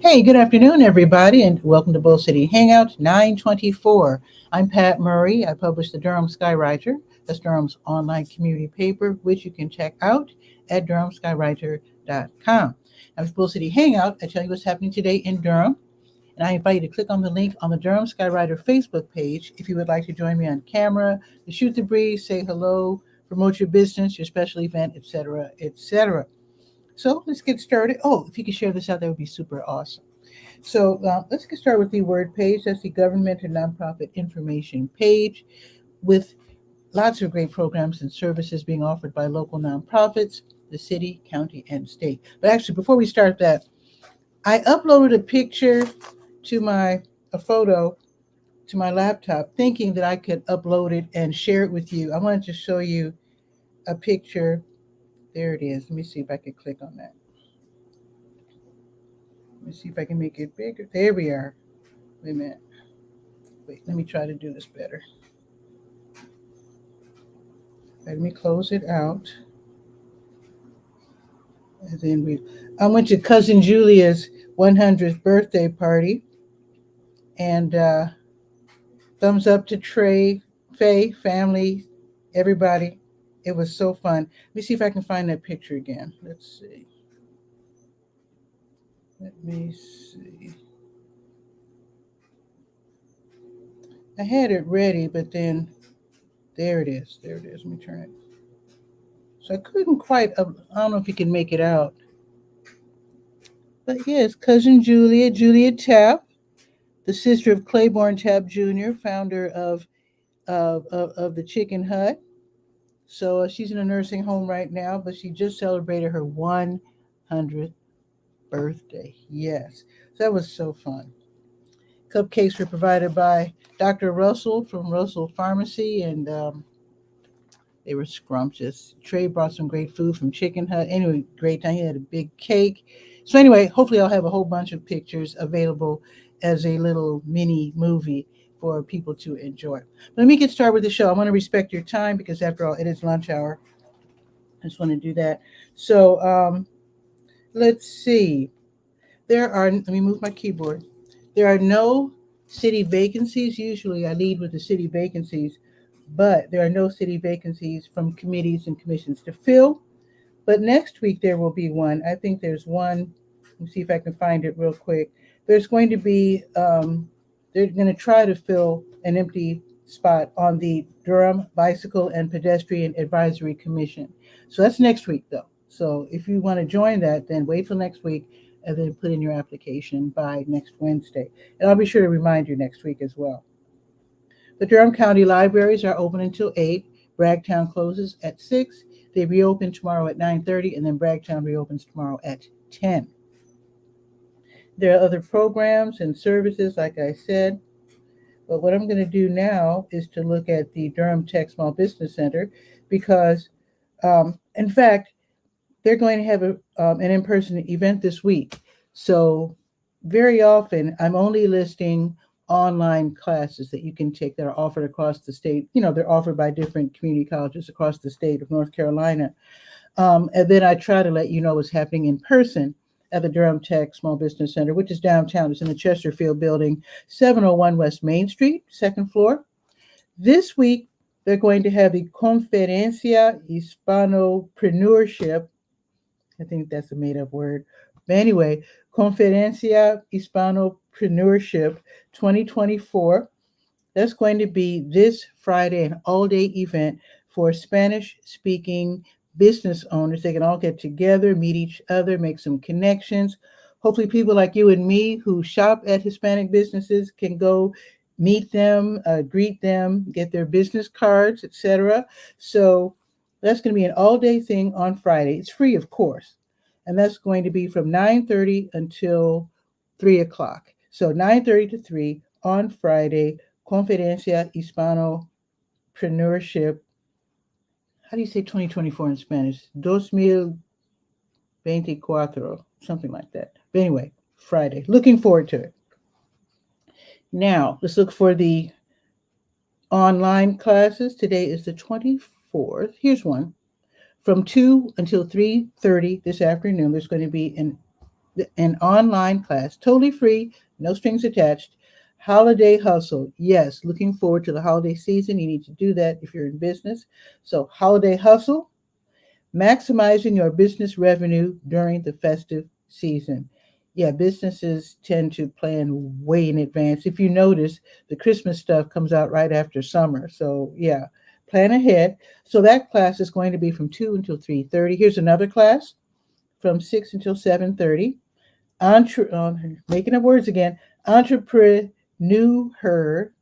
Hey, good afternoon, everybody, and welcome to Bull City Hangout 924. I'm Pat Murray. I publish the Durham Skywriter. That's Durham's online community paper, which you can check out at durhamskywriter.com. Now, with Bull City Hangout, I tell you what's happening today in Durham, and I invite you to click on the link on the Durham Skywriter Facebook page if you would like to join me on camera, to shoot the breeze, say hello, promote your business, your special event, etc., etc. So let's get started. Oh, if you could share this out, that would be super awesome. So let's get started with the word page. That's the government and nonprofit information page with lots of great programs and services being offered by local nonprofits, the city, county, and state. But actually, before we start that, I uploaded a photo to my laptop, thinking that I could upload it and share it with you. I wanted to show you a picture. There it is. Let me see if I can click on that. Let me see if I can make it bigger. There we are. Wait a minute. Wait, let me try to do this better. Let me close it out. And then I went to cousin Julia's 100th birthday party, and thumbs up to Trey, Faye, family, everybody. It was so fun. Let me see if I can find that picture again. Let's see. Let me see. I had it ready, but then there it is. There it is. Let me turn it. So I couldn't quite, I don't know if you can make it out. But yes, cousin Julia Tapp, the sister of Claiborne Tapp Jr., founder of the Chicken Hut. So she's in a nursing home right now, but she just celebrated her 100th birthday. Yes, so that was so fun. Cupcakes were provided by Dr. Russell from Russell Pharmacy, and they were scrumptious. Trey brought some great food from Chicken Hut. Anyway, great time. He had a big cake. So anyway, hopefully I'll have a whole bunch of pictures available as a little mini movie for people to enjoy. But let me get started with the show. I want to respect your time because after all, it is lunch hour. I just want to do that. So let's see. Let me move my keyboard. There are no city vacancies. Usually I lead with the city vacancies, but there are no city vacancies from committees and commissions to fill. But next week there will be one. I think there's one. Let me see if I can find it real quick. There's going to be, they're going to try to fill an empty spot on the Durham Bicycle and Pedestrian Advisory Commission. So that's next week, though. So if you want to join that, then wait till next week and then put in your application by next Wednesday. And I'll be sure to remind you next week as well. The Durham County Libraries are open until 8. Bragtown closes at 6. They reopen tomorrow at 9:30, and then Bragtown reopens tomorrow at 10. There are other programs and services, like I said. But what I'm going to do now is to look at the Durham Tech Small Business Center because, in fact, they're going to have an in-person event this week. So very often I'm only listing online classes that you can take that are offered across the state. You know, they're offered by different community colleges across the state of North Carolina. And then I try to let you know what's happening in person at the Durham Tech Small Business Center, which is downtown. It's in the Chesterfield building, 701 West Main Street, second floor. This week, they're going to have the Conferencia Hispanopreneurship. I think that's a made-up word. But anyway, Conferencia Hispanopreneurship 2024. That's going to be this Friday, an all-day event for Spanish-speaking business owners. They can all get together, meet each other, make some connections. Hopefully people like you and me who shop at Hispanic businesses can go meet them, greet them, get their business cards, etc. So that's going to be an all-day thing on Friday. It's free, of course. And that's going to be from 9:30 until 3 o'clock. So 9:30 to 3 on Friday, Conferencia Hispanopreneurship. How do you say 2024 in Spanish? 2024, something like that. But anyway, Friday. Looking forward to it. Now, let's look for the online classes. Today is the 24th. Here's one. From 2 until 3:30 this afternoon, there's going to be an An online class, totally free, no strings attached. Holiday hustle. Yes, looking forward to the holiday season. You need to do that if you're in business. So, holiday hustle, maximizing your business revenue during the festive season. Yeah, businesses tend to plan way in advance. If you notice, the Christmas stuff comes out right after summer. So, yeah, plan ahead. So that class is going to be from 2 until 3:30. Here's another class from 6 until 7:30. Making up words again. Entrepreneur Her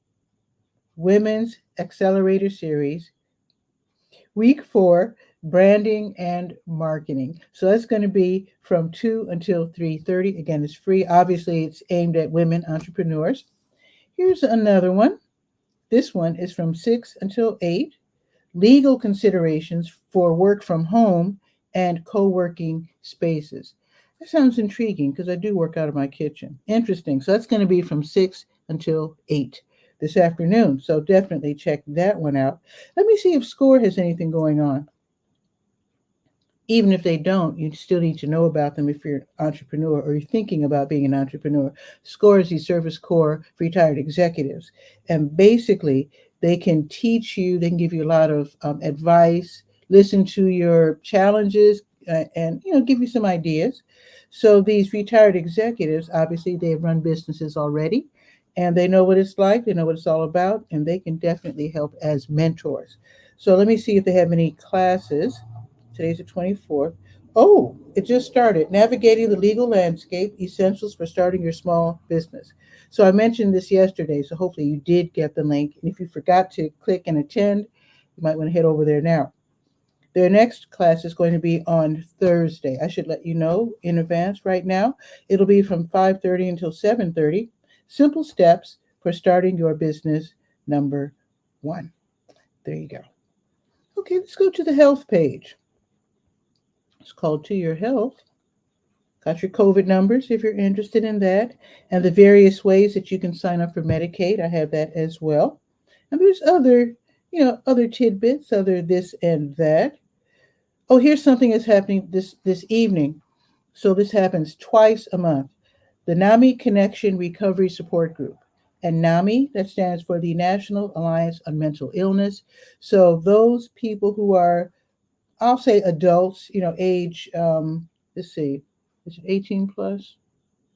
Women's Accelerator Series, Week 4, branding and marketing. So that's going to be from 2 until 3:30. Again, it's free. Obviously, it's aimed at women entrepreneurs. Here's another one. This one is from 6 until 8. Legal considerations for work from home and co-working spaces. That sounds intriguing because I do work out of my kitchen. Interesting. So that's going to be from 6 until 8 this afternoon. So definitely check that one out. Let me see if SCORE has anything going on. Even if they don't, you still need to know about them if you're an entrepreneur or you're thinking about being an entrepreneur. SCORE is the Service Corps for Retired Executives. And basically, they can teach you, they can give you a lot of advice, listen to your challenges, and give you some ideas. So these retired executives, obviously, they've run businesses already, and they know what it's like, they know what it's all about, and they can definitely help as mentors. So let me see if they have any classes. Today's the 24th. Oh, it just started. Navigating the legal landscape, essentials for starting your small business. So I mentioned this yesterday, so hopefully you did get the link. And if you forgot to click and attend, you might want to head over there now. Their next class is going to be on Thursday. I should let you know in advance right now. It'll be from 5:30 until 7:30. Simple steps for starting your business number 1. There you go. Okay, let's go to the health page. It's called To Your Health. Got your COVID numbers if you're interested in that, and the various ways that you can sign up for Medicaid. I have that as well. And there's other tidbits, other this and that. Oh, here's something that's happening this evening. So this happens twice a month. The NAMI Connection Recovery Support Group. And NAMI, that stands for the National Alliance on Mental Illness. So those people who are, I'll say adults, age, let's see, is it 18 plus?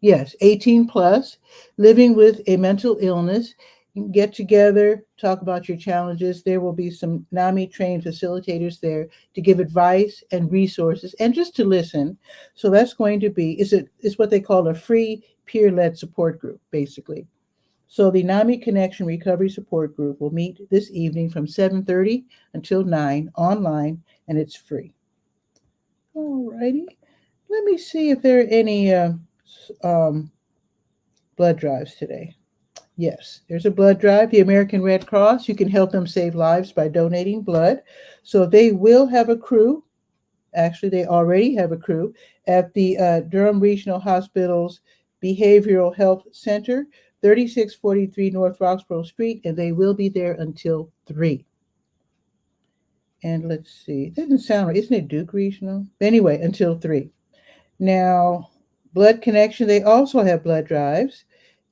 Yes, 18 plus, living with a mental illness. You can get together, talk about your challenges. There will be some NAMI trained facilitators there to give advice and resources and just to listen. So that's going to be, it's what they call a free peer-led support group, basically. So the NAMI Connection Recovery Support Group will meet this evening from 7:30 until 9 online, and it's free. All righty. Let me see if there are any blood drives today. Yes, there's a blood drive. The American Red Cross, you can help them save lives by donating blood. So they will have a crew. Actually, they already have a crew at the Durham Regional Hospital's Behavioral Health Center, 3643 North Roxborough Street, and they will be there until 3. And let's see, it doesn't sound right. Isn't it Duke Regional? Anyway, until 3. Now, Blood Connection, they also have blood drives.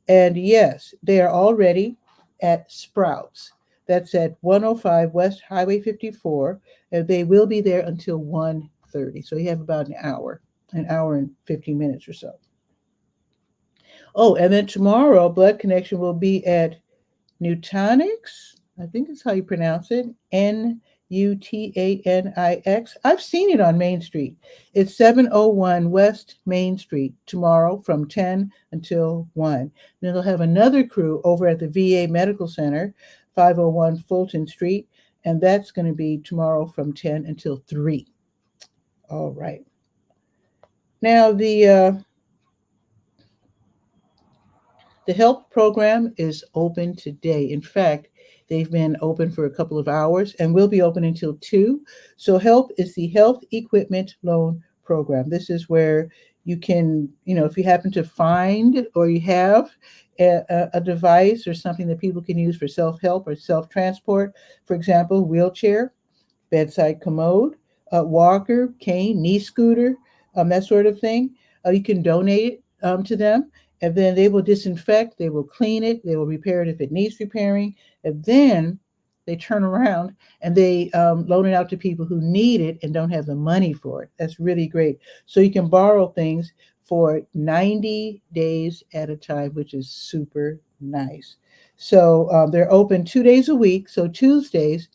And yes, they are already at Sprouts. That's at 105 West Highway 54. And they will be there until 1:30. So you have about an hour and 15 minutes or so. Oh, and then tomorrow, Blood Connection will be at Nutanix. I think that's how you pronounce it. Nutanix. I've seen it on Main Street. It's 701 West Main Street tomorrow from 10 until 1. Then they'll have another crew over at the VA Medical Center, 501 Fulton Street, and that's going to be tomorrow from 10 until 3. All right. Now, the help program is open today. In fact, they've been open for a couple of hours and will be open until 2. So HELP is the Health Equipment Loan Program. This is where you can, if you happen to find or you have a device or something that people can use for self-help or self-transport, for example, wheelchair, bedside commode, walker, cane, knee scooter, that sort of thing. You can donate it to them, and then they will disinfect, they will clean it, they will repair it if it needs repairing, and then they turn around and they loan it out to people who need it and don't have the money for it. That's really great. So you can borrow things for 90 days at a time, which is super nice. So they're open 2 days a week. So Tuesdays,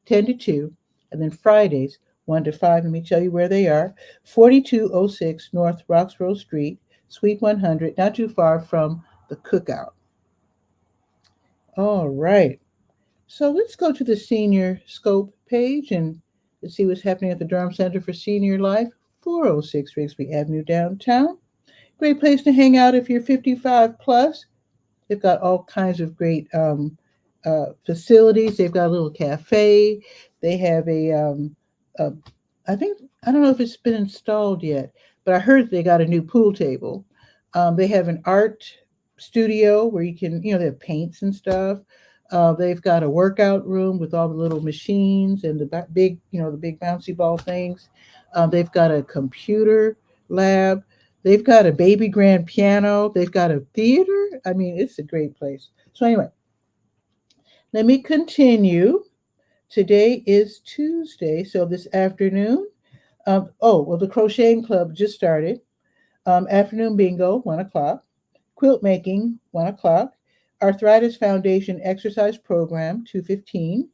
10 to 2, and then Fridays, 1 to 5. Let me tell you where they are. 4206 North Roxborough Street, Suite 100, not too far from the Cookout. All right. So let's go to the Senior Scope page and let's see what's happening at the Durham Center for Senior Life, 406 Rigsby Avenue, downtown. Great place to hang out if you're 55 plus. They've got all kinds of great facilities. They've got a little cafe. They have a I think, I don't know if it's been installed yet, but I heard they got a new pool table. They have an art studio where you can, they have paints and stuff. They've got a workout room with all the little machines and the big, the big bouncy ball things. They've got a computer lab. They've got a baby grand piano. They've got a theater. I mean, it's a great place. So anyway, let me continue. Today is Tuesday, so this afternoon, the crocheting club just started. Afternoon bingo, 1 o'clock. Quilt making, 1 o'clock. Arthritis Foundation exercise program, 2:15.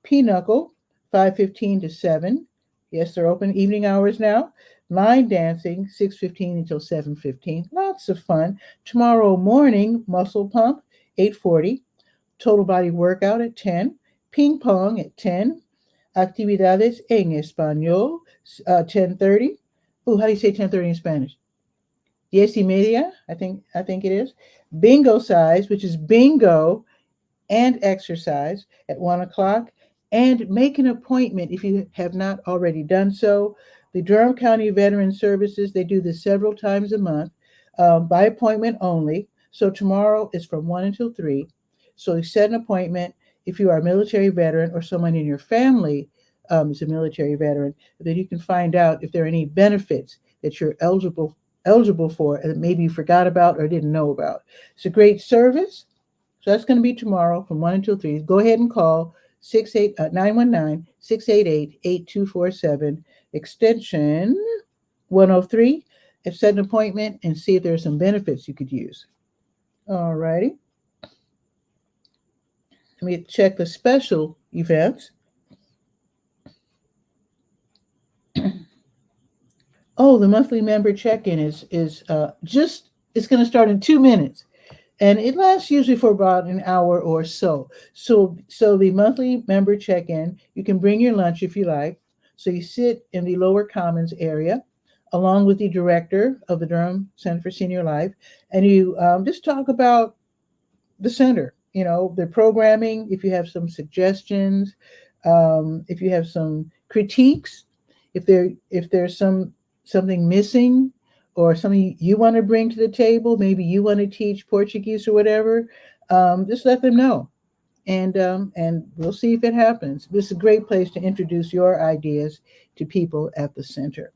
Pinochle, 5:15 to 7. Yes, they're open evening hours now. Line dancing, 6:15 until 7:15. Lots of fun. Tomorrow morning, muscle pump, 8:40. Total body workout at 10. Ping pong at 10. Actividades en español, 10:30. Oh, how do you say 10:30 in Spanish? 10:30, I think it is. Bingo size, which is bingo and exercise at 1 o'clock. And make an appointment if you have not already done so. The Durham County Veteran Services, they do this several times a month by appointment only. So tomorrow is from 1 until 3. So you set an appointment if you are a military veteran or someone in your family is a military veteran, then you can find out if there are any benefits that you're eligible for and that maybe you forgot about or didn't know about. It's a great service. So that's going to be tomorrow from 1 until 3. Go ahead and call 919-688-8247, extension 103, and set an appointment and see if there are some benefits you could use. All righty. Let me check the special events. Oh, the monthly member check-in is it's going to start in 2 minutes, and it lasts usually for about an hour or so. So the monthly member check-in, you can bring your lunch if you like. So you sit in the lower commons area, along with the director of the Durham Center for Senior Life, and you just talk about the center. The programming. If you have some suggestions, if you have some critiques, if there's something missing or something you want to bring to the table, maybe you want to teach Portuguese or whatever, just let them know, and we'll see if it happens. This is a great place to introduce your ideas to people at the center,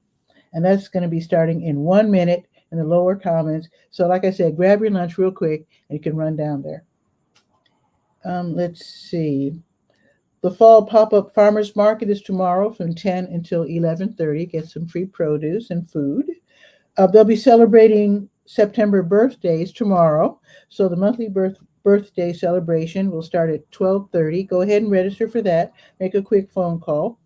and that's going to be starting in 1 minute in the lower commons. So like I said, grab your lunch real quick and you can run down there. Let's see. The fall pop-up farmers market is tomorrow from 10 until 11:30. Get some free produce and food. They'll be celebrating September birthdays tomorrow. So the monthly birthday celebration will start at 12:30. Go ahead and register for that. Make a quick phone call.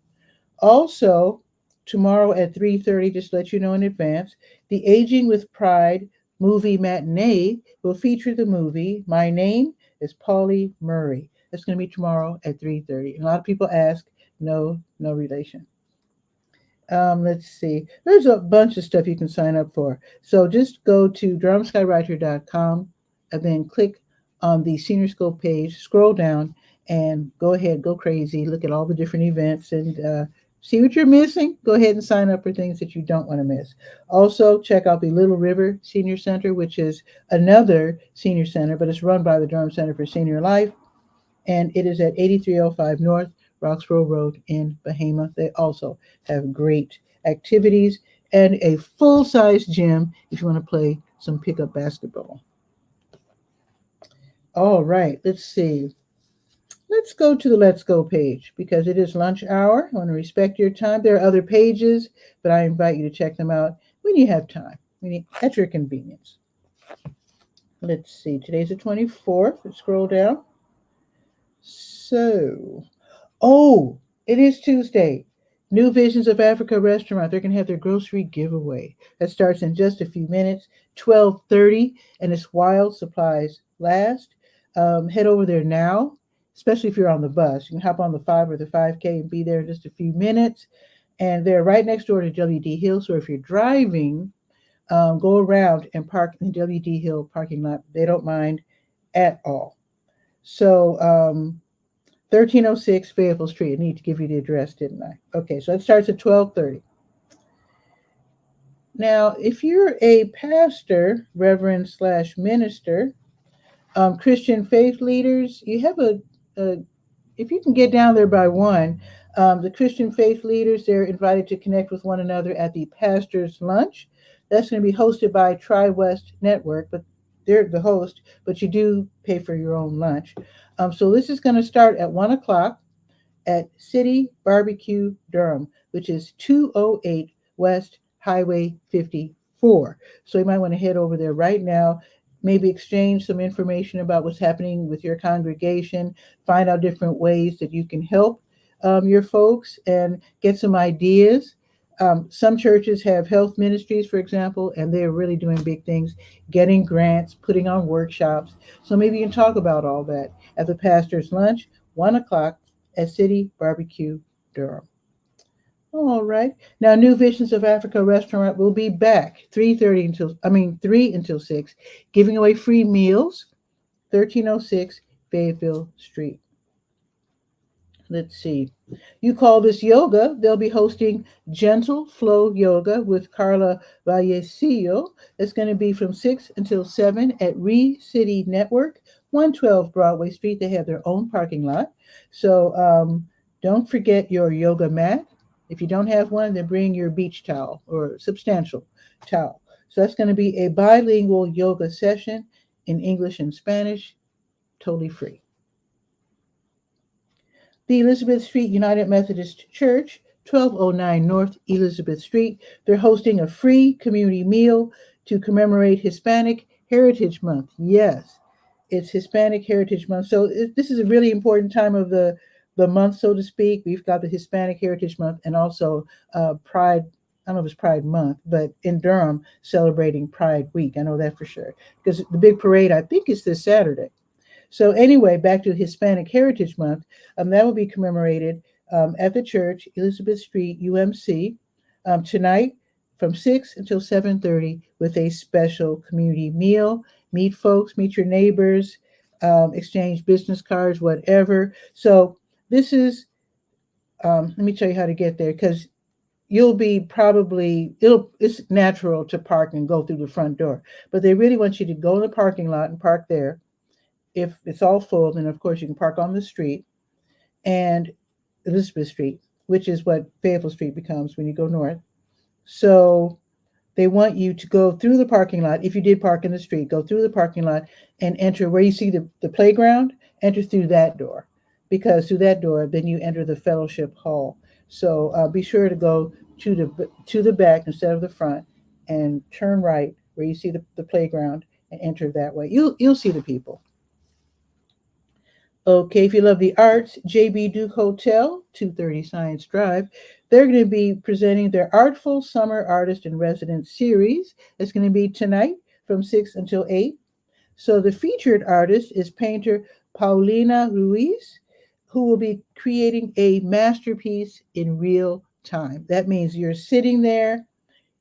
Also, tomorrow at 3:30, just to let you know in advance, the Aging with Pride movie matinee will feature the movie My Name is Pauli Murray. That's going to be tomorrow at 3:30. And a lot of people ask, no relation. Let's see. There's a bunch of stuff you can sign up for. So just go to DurhamSkyWriter.com and then click on the Senior Scope page, scroll down, and go ahead, go crazy, look at all the different events and see what you're missing. Go ahead and sign up for things that you don't want to miss. Also, check out the Little River Senior Center, which is another senior center, but it's run by the Durham Center for Senior Life. And it is at 8305 North Roxborough Road in Bahama. They also have great activities and a full-size gym if you want to play some pickup basketball. All right, let's see. Let's go to the Let's Go page because it is lunch hour. I want to respect your time. There are other pages, but I invite you to check them out when you have time, at your convenience. Let's see. Today's the 24th. Let's scroll down. So, oh, it is Tuesday. New Visions of Africa restaurant. They're going to have their grocery giveaway. That starts in just a few minutes, 12:30, and it's while supplies last. Head over there now, especially if you're on the bus. You can hop on the 5 or the 5K and be there in just a few minutes. And they're right next door to W.D. Hill. So if you're driving, go around and park in the W.D. Hill parking lot. They don't mind at all. So 1306 Fayetteville Street. I need to give you the address, didn't I? Okay, so it starts at 12:30. Now, if you're a pastor, reverend / minister, Christian faith leaders, you have if you can get down there by 1, the Christian faith leaders, they're invited to connect with one another at the pastor's lunch. That's going to be hosted by Tri-West Network, but they're the host, but you do pay for your own lunch. So this is going to start at 1 o'clock at City Barbecue Durham, which is 208 West Highway 54. So you might want to head over there right now, maybe exchange some information about what's happening with your congregation, find out different ways that you can help your folks and get some ideas. Some churches have health ministries, for example, and they're really doing big things, getting grants, putting on workshops. So maybe you can talk about all that at the pastor's lunch, 1 o'clock at City Barbecue Durham. All right. Now, New Visions of Africa restaurant will be back 3 until 6, giving away free meals, 1306 Fayetteville Street. Let's see. You call this yoga. They'll be hosting Gentle Flow Yoga with 𝗕𝗨𝗟𝗟. It's going to be from 6 until 7 at City Network, 112 Broadway Street. They have their own parking lot. So don't forget your yoga mat. If you don't have one, then bring your beach towel or substantial towel. So that's going to be a bilingual yoga session in English and Spanish, totally free. The Elizabeth Street United Methodist Church, 1209 North Elizabeth Street. They're hosting a free community meal to commemorate Hispanic Heritage Month. Yes, it's Hispanic Heritage Month. So this is a really important time of the month, so to speak. We've got the Hispanic Heritage Month and also Pride. I don't know if it's Pride Month, but in Durham, celebrating Pride Week. I know that for sure. Because the big parade, I think, is this Saturday. So anyway, back to Hispanic Heritage Month, that will be commemorated at the church, Elizabeth Street, UMC, tonight from 6 until 7:30 with a special community meal. Meet folks, meet your neighbors, exchange business cards, whatever. So this is, let me tell you how to get there, because you'll be it's natural to park and go through the front door, but they really want you to go in the parking lot and park there. If it's all full, then of course you can park on the street and Elizabeth Street, which is what Fayetteville Street becomes when you go north. So they want you to go through the parking lot. If you did park in the street, go through the parking lot and enter where you see the playground, enter through that door, because through that door, then you enter the fellowship hall. So be sure to go to the back instead of the front and turn right where you see the playground and enter that way. You'll see the people. Okay, if you love the arts, J.B. Duke Hotel, 230 Science Drive, they're going to be presenting their Artful Summer Artist in Residence series. It's going to be tonight from 6 until 8. So the featured artist is painter Paulina Ruiz, who will be creating a masterpiece in real time. That means you're sitting there,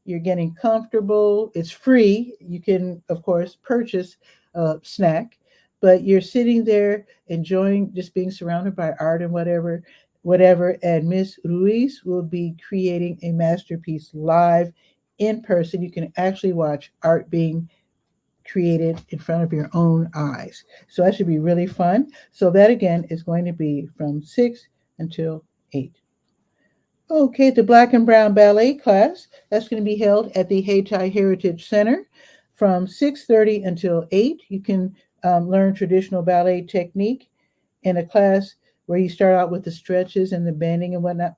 you're getting comfortable, it's free. You can, of course, purchase a snack, but you're sitting there enjoying just being surrounded by art and whatever. And Miss Ruiz will be creating a masterpiece live in person. You can actually watch art being created in front of your own eyes. So that should be really fun. So that again is going to be from 6 until 8. Okay, the Black and Brown Ballet class, that's going to be held at the Hayti Heritage Center from 6:30 until 8. You can learn traditional ballet technique in a class where you start out with the stretches and the bending and whatnot,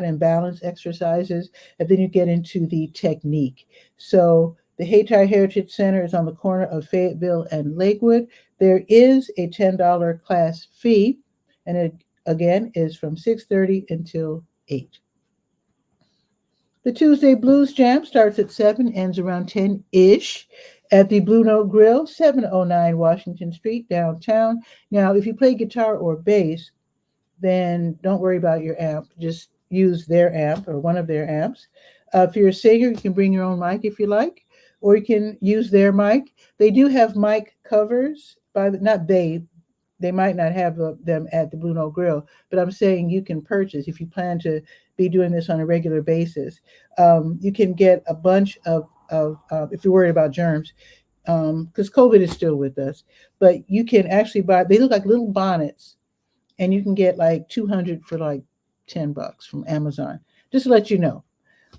and balance exercises, and then you get into the technique. So the Hayti Heritage Center is on the corner of Fayetteville and Lakewood. There is a $10 class fee, and it again is from 6:30 until 8. The Tuesday Blues Jam starts at 7, ends around 10-ish at the Blue Note Grill, 709 Washington Street, downtown. Now, if you play guitar or bass, then don't worry about your amp. Just use their amp or one of their amps. If you're a singer, you can bring your own mic if you like, or you can use their mic. They do have mic covers, not they might not have them at the Blue Note Grill, but I'm saying you can purchase if you plan to be doing this on a regular basis. You can get a bunch of if you're worried about germs, because COVID is still with us, but you can actually buy, they look like little bonnets, and you can get like 200 for like $10 from Amazon, just to let you know.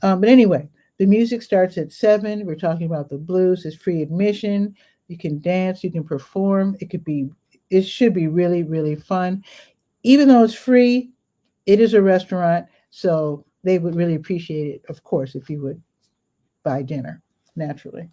But anyway, the music starts at 7. We're talking about the blues. It's free admission. You can dance, you can perform. It should be really, really fun. Even though it's free, it is a restaurant, so they would really appreciate it, of course, if you would buy dinner, naturally.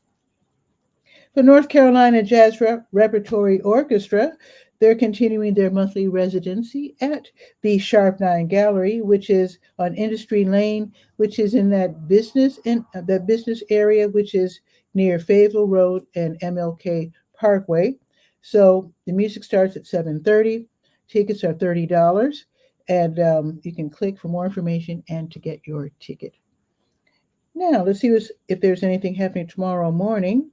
The North Carolina Jazz Repertory Orchestra, they're continuing their monthly residency at the Sharp Nine Gallery, which is on Industry Lane, which is in that business area, which is near Fayetteville Road and MLK Parkway. So the music starts at 7:30. Tickets are $30, and you can click for more information and to get your ticket. Now let's see if there's anything happening tomorrow morning.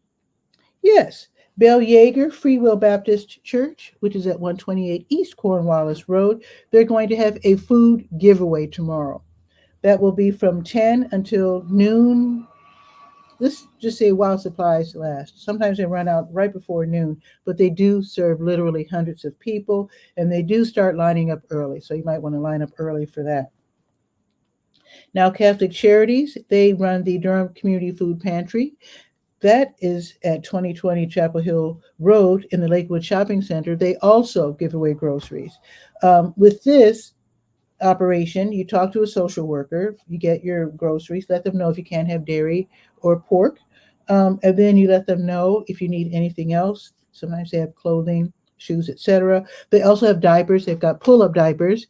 Yes, Bell Yeager Free Will Baptist Church, which is at 128 East Cornwallis Road, they're going to have a food giveaway tomorrow. That will be from 10 until noon. Let's just say while supplies last. Sometimes they run out right before noon, but they do serve literally hundreds of people, and they do start lining up early, so you might want to line up early for that. Now, Catholic Charities, they run the Durham Community Food Pantry. That is at 2020 Chapel Hill Road in the Lakewood Shopping Center. They also give away groceries. With this operation, you talk to a social worker, you get your groceries, let them know if you can't have dairy or pork, and then you let them know if you need anything else. Sometimes they have clothing, shoes, etc. They also have diapers. They've got pull-up diapers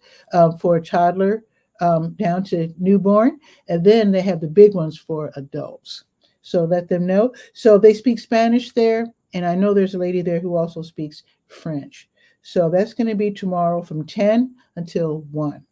for a toddler down to newborn, and then they have the big ones for adults. So let them know. So they speak Spanish there, and I know there's a lady there who also speaks French. So that's going to be tomorrow from 10 until 1.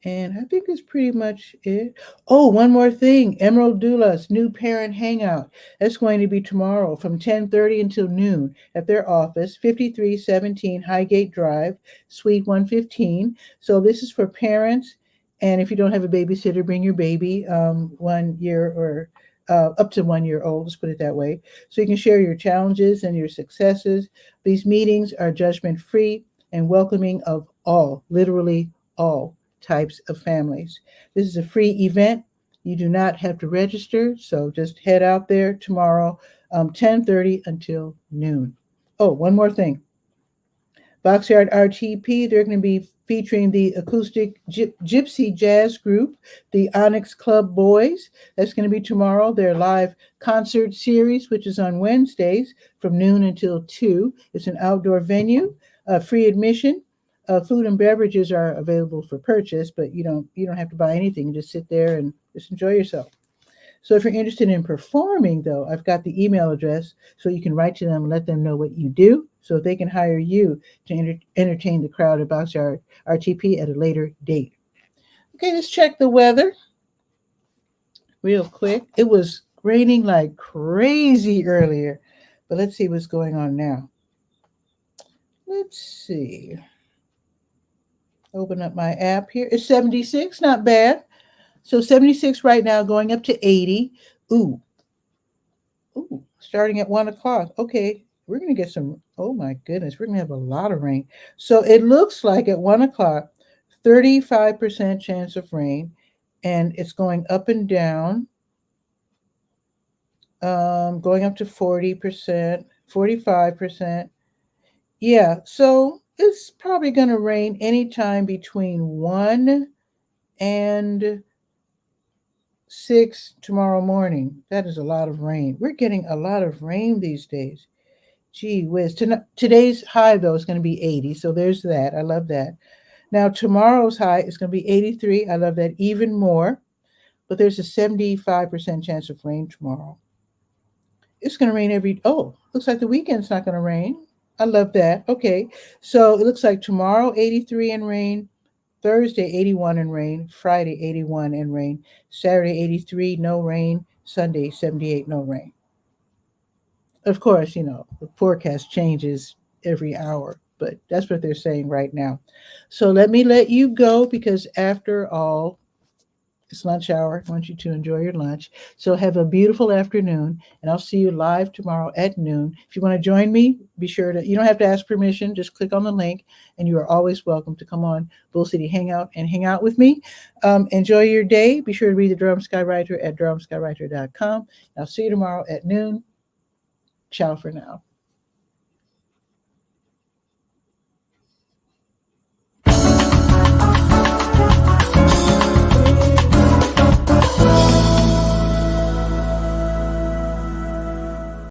And I think that's pretty much it. Oh, one more thing. Emerald Doula's new parent hangout. That's going to be tomorrow from 10:30 until noon at their office, 5317 Highgate Drive, Suite 115. So this is for parents. And if you don't have a babysitter, bring your baby 1 year or up to 1 year old, let's put it that way. So you can share your challenges and your successes. These meetings are judgment free and welcoming of all, literally all types of families. This is a free event. You do not have to register, so just head out there tomorrow, 10:30 until noon. Oh, one more thing. Boxyard RTP, they're going to be featuring the acoustic gypsy jazz group, the Onyx Club Boys. That's going to be tomorrow. Their live concert series, which is on Wednesdays from noon until 2. It's an outdoor venue, free admission. Food and beverages are available for purchase, but you don't have to buy anything. You just sit there and just enjoy yourself. So if you're interested in performing, though, I've got the email address so you can write to them and let them know what you do so they can hire you to entertain the crowd at Boxyard RTP at a later date. Okay, let's check the weather real quick. It was raining like crazy earlier, but let's see what's going on now. Let's see. Open up my app here. It's 76, not bad. So 76 right now, going up to 80. Ooh, starting at 1 o'clock. Okay, we're going to get some, oh my goodness, we're going to have a lot of rain. So it looks like at 1 o'clock, 35% chance of rain, and it's going up and down, going up to 40%, 45%. Yeah, so it's probably going to rain anytime between 1 and 6 tomorrow morning. That is a lot of rain. We're getting a lot of rain these days. Gee whiz. Today's high, though, is going to be 80. So there's that. I love that. Now, tomorrow's high is going to be 83. I love that even more. But there's a 75% chance of rain tomorrow. It's going to rain looks like the weekend's not going to rain. I love that. Okay. So it looks like tomorrow, 83 and rain. Thursday, 81 and rain. Friday, 81 and rain. Saturday, 83, no rain. Sunday, 78, no rain. Of course, the forecast changes every hour, but that's what they're saying right now. So let me let you go because after all, it's lunch hour. I want you to enjoy your lunch. So have a beautiful afternoon, and I'll see you live tomorrow at noon. If you want to join me, be sure you don't have to ask permission. Just click on the link, and you are always welcome to come on Bull City Hangout and hang out with me. Enjoy your day. Be sure to read the Durham Skywriter at durhamskywriter.com. I'll see you tomorrow at noon. Ciao for now.